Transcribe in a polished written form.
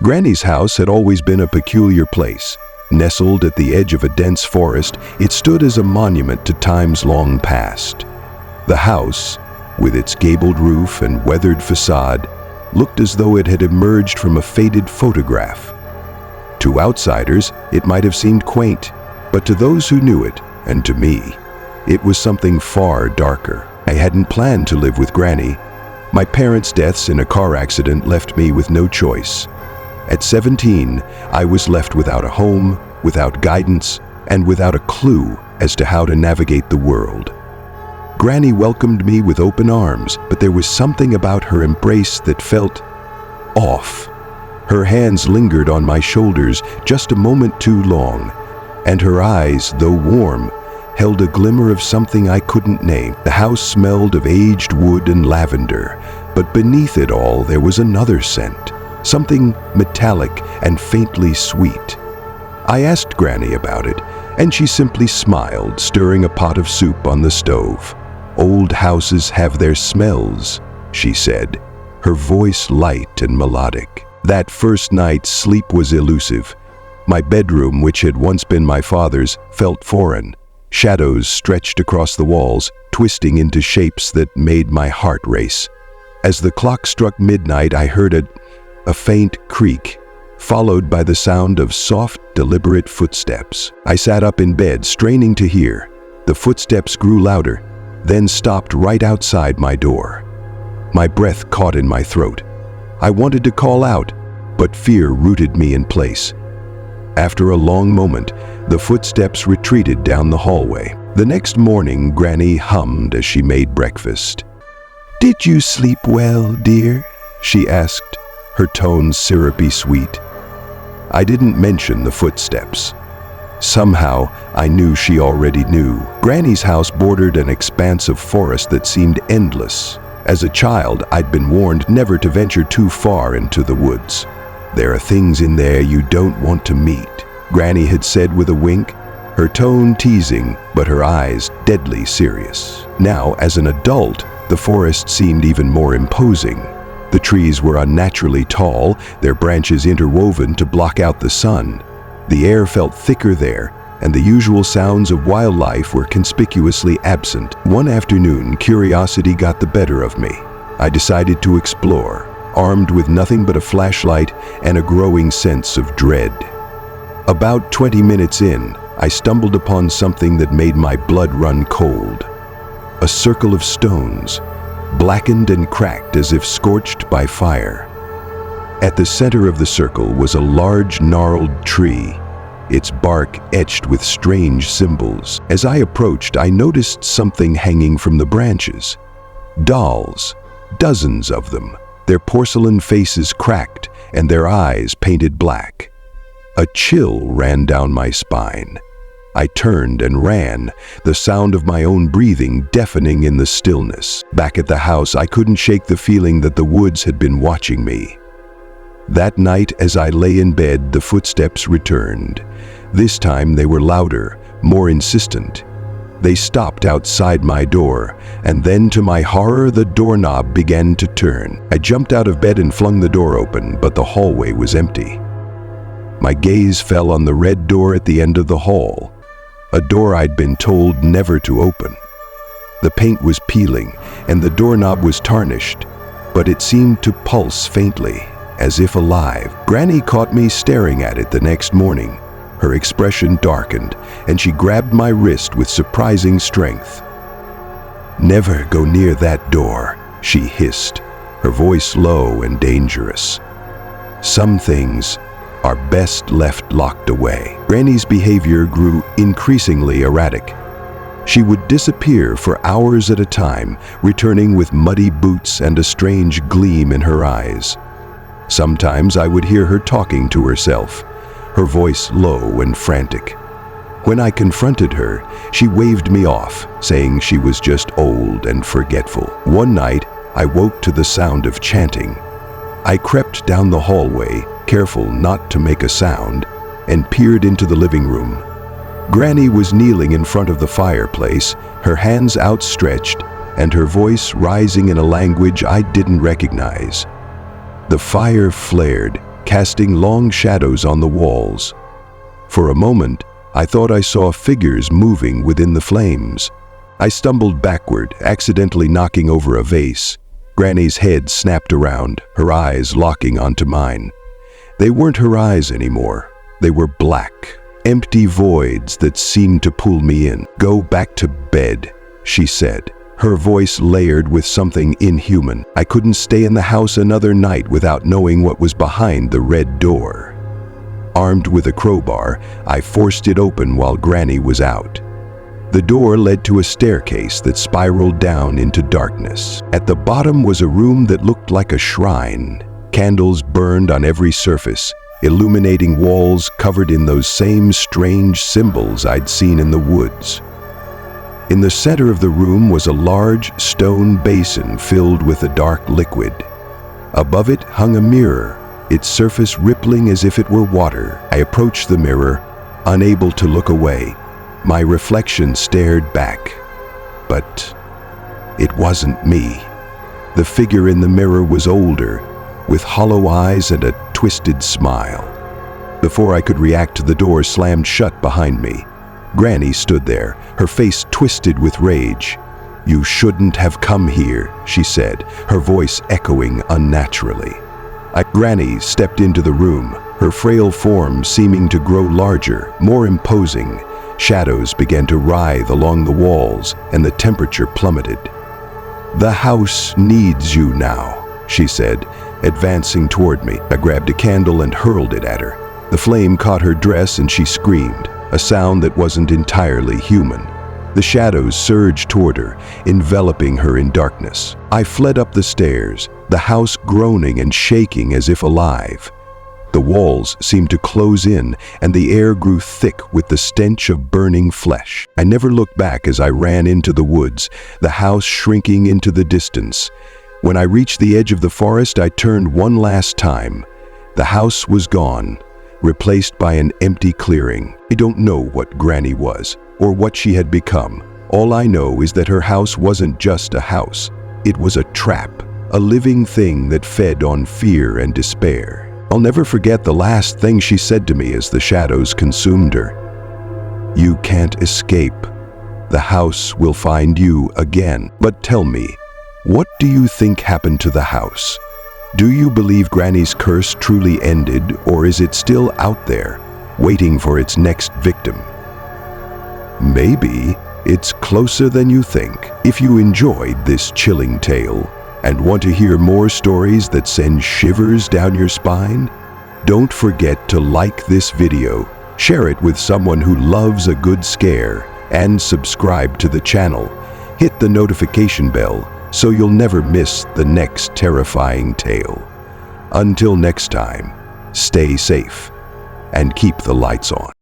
Granny's house had always been a peculiar place. Nestled at the edge of a dense forest, it stood as a monument to times long past. The house, with its gabled roof and weathered facade, looked as though it had emerged from a faded photograph. To outsiders, it might have seemed quaint, but to those who knew it, and to me, it was something far darker. I hadn't planned to live with Granny. My parents' deaths in a car accident left me with no choice. At 17, I was left without a home, without guidance, and without a clue as to how to navigate the world. Granny welcomed me with open arms, but there was something about her embrace that felt off. Her hands lingered on my shoulders just a moment too long, and her eyes, though warm, held a glimmer of something I couldn't name. The house smelled of aged wood and lavender, but beneath it all there was another scent, something metallic and faintly sweet. I asked Granny about it, and she simply smiled, stirring a pot of soup on the stove. "Old houses have their smells," she said, her voice light and melodic. That first night, sleep was elusive. My bedroom, which had once been my father's, felt foreign. Shadows stretched across the walls, twisting into shapes that made my heart race. As the clock struck midnight, I heard a faint creak, followed by the sound of soft, deliberate footsteps. I sat up in bed, straining to hear. The footsteps grew louder, then stopped right outside my door. My breath caught in my throat. I wanted to call out, but fear rooted me in place. After a long moment, the footsteps retreated down the hallway. The next morning, Granny hummed as she made breakfast. "Did you sleep well, dear?" she asked, her tone syrupy sweet. I didn't mention the footsteps. Somehow, I knew she already knew. Granny's house bordered an expanse of forest that seemed endless. As a child, I'd been warned never to venture too far into the woods. "There are things in there you don't want to meet," Granny had said with a wink, her tone teasing, but her eyes deadly serious. Now, as an adult, the forest seemed even more imposing. The trees were unnaturally tall, their branches interwoven to block out the sun. The air felt thicker there, and the usual sounds of wildlife were conspicuously absent. One afternoon, curiosity got the better of me. I decided to explore, armed with nothing but a flashlight and a growing sense of dread. About 20 minutes in, I stumbled upon something that made my blood run cold. A circle of stones, blackened and cracked as if scorched by fire. At the center of the circle was a large, gnarled tree, its bark etched with strange symbols. As I approached, I noticed something hanging from the branches. Dolls, dozens of them, their porcelain faces cracked and their eyes painted black. A chill ran down my spine. I turned and ran, the sound of my own breathing deafening in the stillness. Back at the house, I couldn't shake the feeling that the woods had been watching me. That night, as I lay in bed, the footsteps returned. This time they were louder, more insistent. They stopped outside my door, and then to my horror, the doorknob began to turn. I jumped out of bed and flung the door open, but the hallway was empty. My gaze fell on the red door at the end of the hall, a door I'd been told never to open. The paint was peeling, and the doorknob was tarnished, but it seemed to pulse faintly, as if alive. Granny caught me staring at it the next morning. Her expression darkened, and she grabbed my wrist with surprising strength. "Never go near that door," she hissed, her voice low and dangerous. "Some things are best left locked away." Granny's behavior grew increasingly erratic. She would disappear for hours at a time, returning with muddy boots and a strange gleam in her eyes. Sometimes I would hear her talking to herself, her voice low and frantic. When I confronted her, she waved me off, saying she was just old and forgetful. One night, I woke to the sound of chanting. I crept down the hallway, careful not to make a sound, and peered into the living room. Granny was kneeling in front of the fireplace, her hands outstretched, and her voice rising in a language I didn't recognize. The fire flared, casting long shadows on the walls. For a moment, I thought I saw figures moving within the flames. I stumbled backward, accidentally knocking over a vase. Granny's head snapped around, her eyes locking onto mine. They weren't her eyes anymore. They were black, empty voids that seemed to pull me in. "Go back to bed," she said, her voice layered with something inhuman. I couldn't stay in the house another night without knowing what was behind the red door. Armed with a crowbar, I forced it open while Granny was out. The door led to a staircase that spiraled down into darkness. At the bottom was a room that looked like a shrine. Candles burned on every surface, illuminating walls covered in those same strange symbols I'd seen in the woods. In the center of the room was a large stone basin filled with a dark liquid. Above it hung a mirror, its surface rippling as if it were water. I approached the mirror, unable to look away. My reflection stared back, but it wasn't me. The figure in the mirror was older, with hollow eyes and a twisted smile. Before I could react, the door slammed shut behind me. Granny stood there, her face twisted with rage. "You shouldn't have come here," she said, her voice echoing unnaturally. Granny stepped into the room, her frail form seeming to grow larger, more imposing. Shadows began to writhe along the walls, and the temperature plummeted. "The house needs you now," she said, advancing toward me. I grabbed a candle and hurled it at her. The flame caught her dress and she screamed, a sound that wasn't entirely human. The shadows surged toward her, enveloping her in darkness. I fled up the stairs, the house groaning and shaking as if alive. The walls seemed to close in, and the air grew thick with the stench of burning flesh. I never looked back as I ran into the woods, the house shrinking into the distance. When I reached the edge of the forest, I turned one last time. The house was gone, replaced by an empty clearing. I don't know what Granny was, or what she had become. All I know is that her house wasn't just a house. It was a trap, a living thing that fed on fear and despair. I'll never forget the last thing she said to me as the shadows consumed her. "You can't escape. The house will find you again." But tell me, what do you think happened to the house? Do you believe Granny's curse truly ended, or is it still out there, waiting for its next victim? Maybe it's closer than you think. If you enjoyed this chilling tale, and want to hear more stories that send shivers down your spine, don't forget to like this video, share it with someone who loves a good scare, and subscribe to the channel. Hit the notification bell so you'll never miss the next terrifying tale. Until next time, stay safe and keep the lights on.